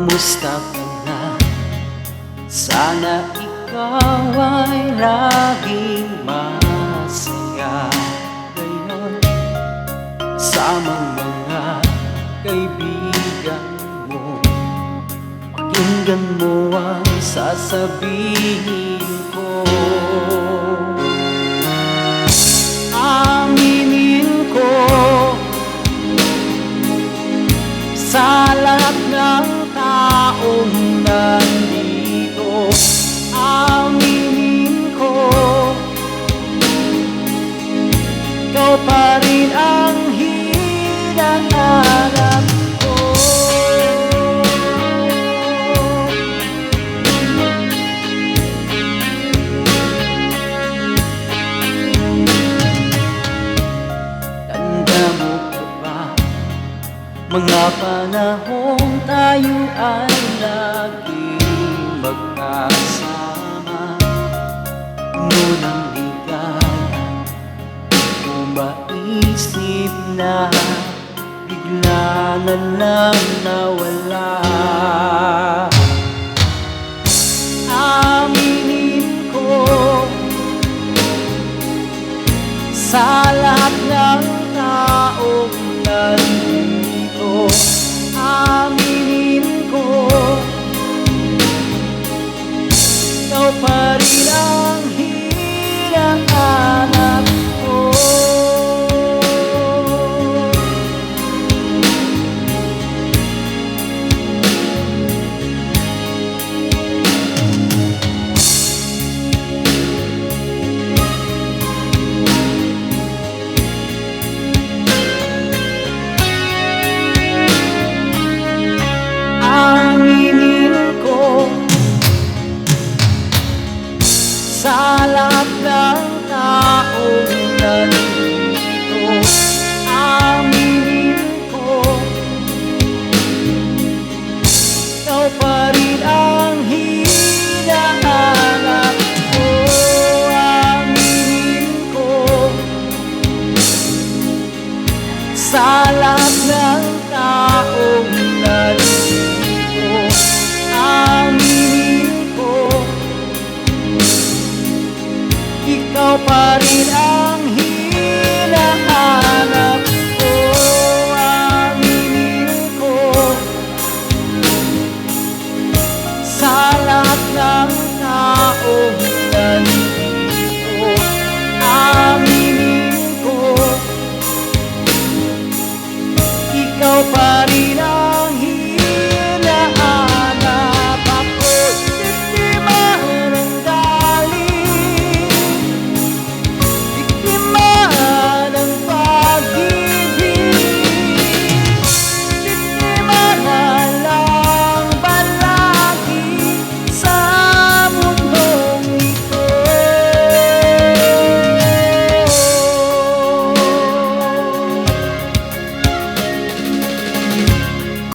Kumusta ka na? Sana ikaw ay laging masaya ngayon. Kasamang mga kaibigan mo, pakinggan mo ang sasabihin ko. Aminin ko sa lahat ng taong nandito, aminin ko, ikaw pa rin ang hinahanap ko. Tanda mo ka ba mga panahong tayo ay laging magkasama? Ngunang ligaya, kung maisip na bigla na lang nawala.